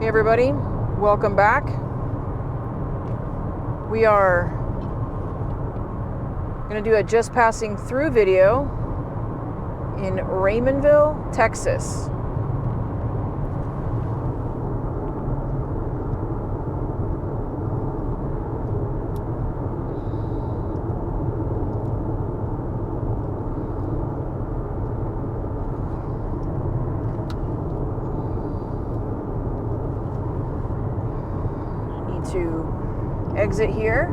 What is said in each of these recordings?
Hey everybody, welcome back. We are going to do a just passing through video in Raymondville, Texas. To exit here,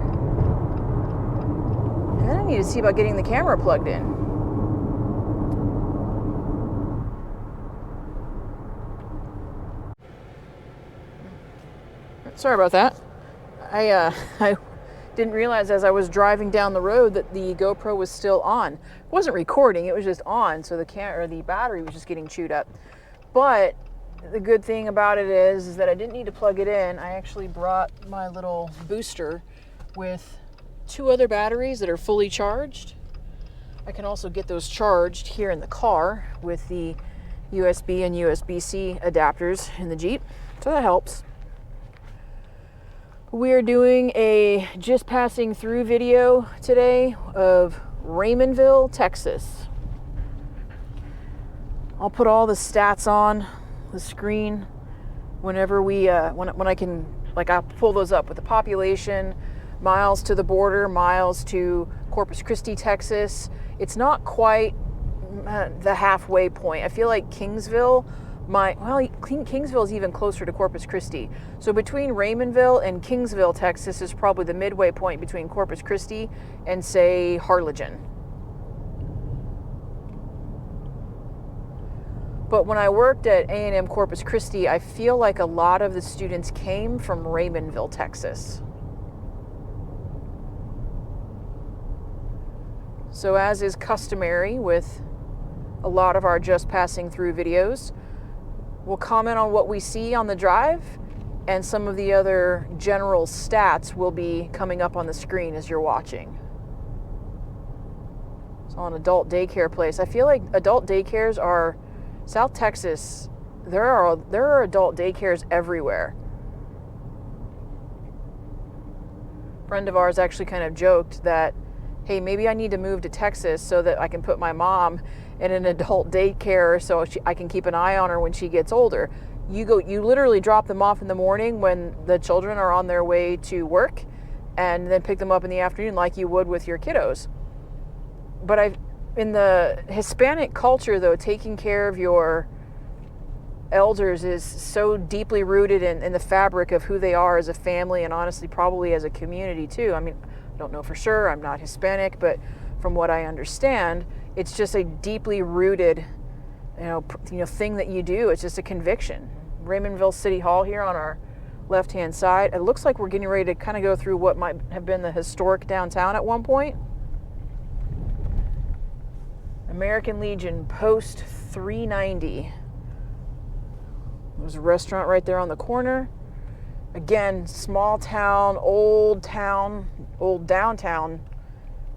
and then I need to see about getting the camera plugged in. Sorry about that. I didn't realize as I was driving down the road that the GoPro was still on. It wasn't recording, it was just on, so the battery was just getting chewed up. But the good thing about it is that I didn't need to plug it in. I actually brought my little booster with 2 other batteries that are fully charged. I can also get those charged here in the car with the USB and USB-C adapters in the Jeep, so that helps. We are doing a just passing through video today of Raymondville, Texas. I'll put all the stats on the screen whenever we when I can, like, I'll pull those up with the population, miles to the border, miles to Corpus Christi, Texas. It's quite the halfway point. I feel like Kingsville Kingsville is even closer to Corpus Christi. So between Raymondville and Kingsville, Texas is probably the midway point between Corpus Christi and, say, Harlingen. But when I worked at A&M Corpus Christi, I feel like a lot of the students came from Raymondville, Texas. So as is customary with a lot of our just passing through videos, we'll comment on what we see on the drive, and some of the other general stats will be coming up on the screen as you're watching. So an adult daycare place. I feel like adult daycares are South Texas. There are adult daycares everywhere. A friend of ours actually kind of joked that, hey, maybe I need to move to Texas so that I can put my mom in an adult daycare so I can keep an eye on her when she gets older. You literally drop them off in the morning when the children are on their way to work, and then pick them up in the afternoon like you would with your kiddos. But in the Hispanic culture, though, taking care of your elders is so deeply rooted in the fabric of who they are as a family, and honestly probably as a community too. I mean, I don't know for sure, I'm not Hispanic, but from what I understand, it's just a deeply rooted thing that you do. It's just a conviction. Raymondville City Hall here on our left-hand side. It looks like we're getting ready to kind of go through what might have been the historic downtown at one point. American Legion Post 390. There's a restaurant right there on the corner. Again, small town, old downtown,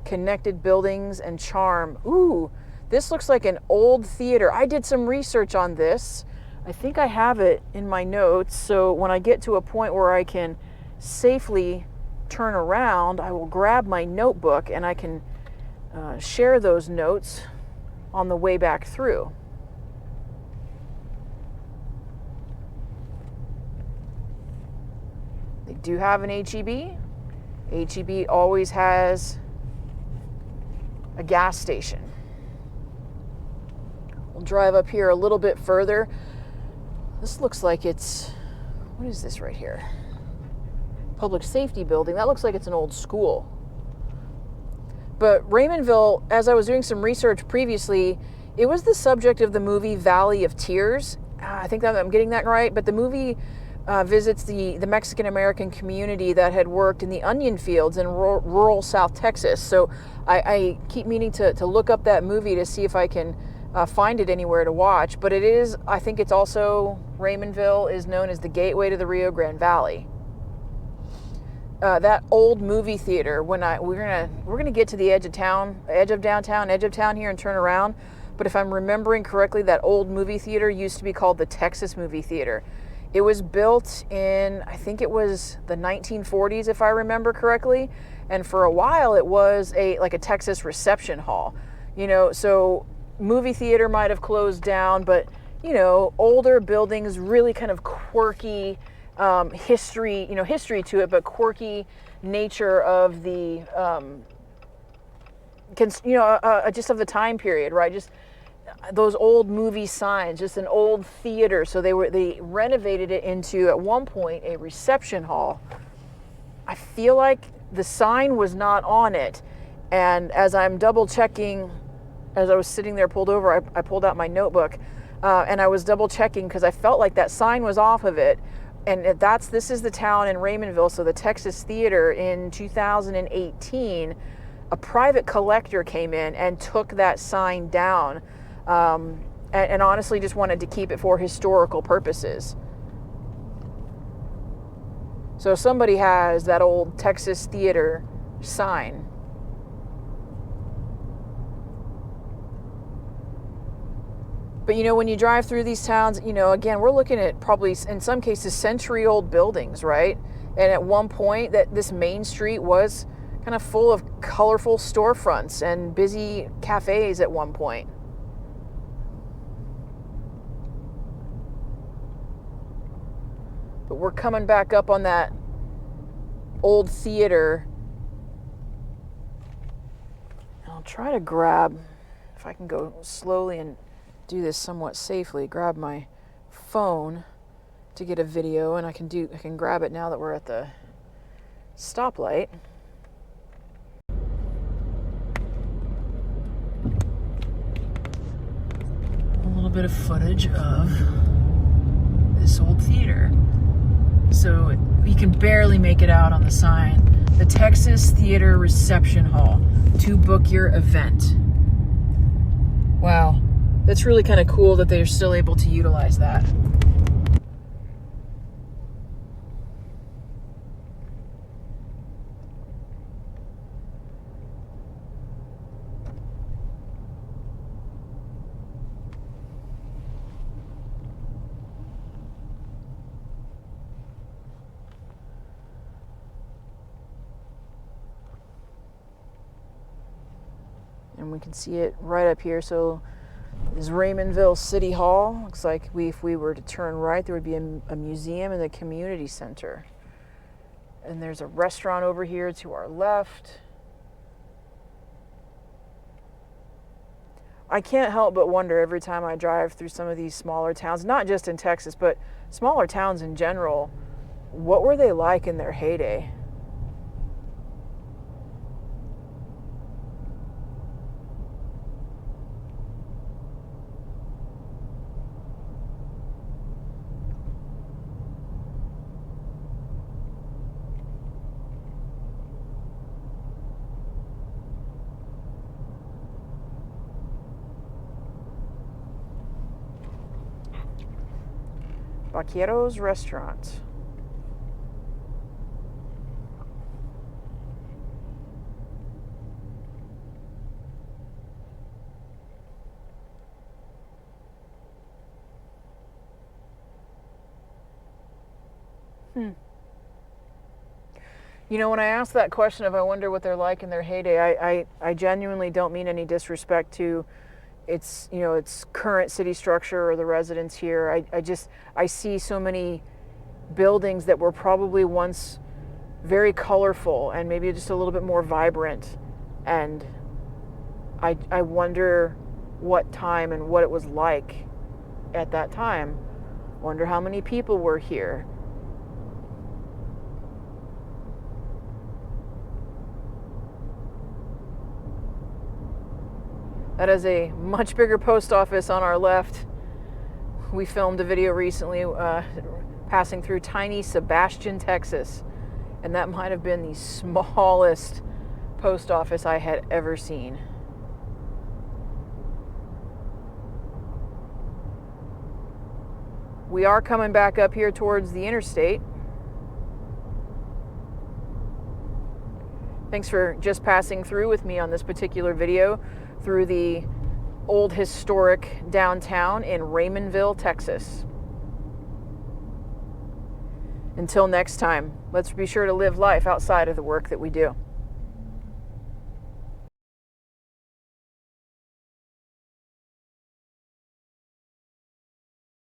connected buildings and charm. Ooh, this looks like an old theater. I did some research on this. I think I have it in my notes, so when I get to a point where I can safely turn around, I will grab my notebook and I can share those notes on the way back through. They do have an H-E-B. H-E-B always has a gas station. We'll drive up here a little bit further. This looks like what is this right here? Public safety building. That looks like it's an old school. But Raymondville, as I was doing some research previously, it was the subject of the movie Valley of Tears. I think that I'm getting that right, but the movie visits the Mexican-American community that had worked in the onion fields in rural South Texas. So I keep meaning to look up that movie to see if I can find it anywhere to watch. But I think it's also, Raymondville is known as the gateway to the Rio Grande Valley. That old movie theater, we're gonna get to the edge of downtown here and turn around. But if I'm remembering correctly, that old movie theater used to be called the Texas Movie Theater. It was built in, I think it was the 1940s, if I remember correctly. And for a while, it was like a Texas reception hall. So movie theater might have closed down, but older buildings, really kind of quirky history to it, but quirky nature of the just of the time period, right? Just those old movie signs, just an old theater. So they renovated it into, at one point, a reception hall. I feel like the sign was not on it. And as I'm double checking, as I was sitting there pulled over, I pulled out my notebook and I was double checking because I felt like that sign was off of it. And this is the town in Raymondville. So the Texas Theater in 2018, a private collector came in and took that sign down. And honestly just wanted to keep it for historical purposes. So somebody has that old Texas Theater sign. But when you drive through these towns, again, we're looking at probably in some cases century-old buildings, right? And at one point this main street was kind of full of colorful storefronts and busy cafes at one point. But we're coming back up on that old theater. And I'll try to grab, if I can go slowly and do this somewhat safely, grab my phone to get a video, and I can grab it now that we're at the stoplight. A little bit of footage of this old theater. So you can barely make it out on the sign. The Texas Theater Reception Hall to book your event. Wow, that's really kind of cool that they're still able to utilize that. And we can see it right up here. So this is Raymondville City Hall. Looks like if we were to turn right, there would be a museum and a community center. And there's a restaurant over here to our left. I can't help but wonder every time I drive through some of these smaller towns, not just in Texas, but smaller towns in general, what were they like in their heyday? Vaqueros Restaurant. When I ask that question of I wonder what they're like in their heyday, I genuinely don't mean any disrespect to its current city structure or the residents here. I see so many buildings that were probably once very colorful and maybe just a little bit more vibrant, and I wonder what time and what it was like at that time. Wonder how many people were here. That is a much bigger post office on our left. We filmed a video recently passing through tiny Sebastian, Texas, and that might have been the smallest post office I had ever seen. We are coming back up here towards the interstate. Thanks for just passing through with me on this particular video through the old historic downtown in Raymondville, Texas. Until next time, let's be sure to live life outside of the work that we do.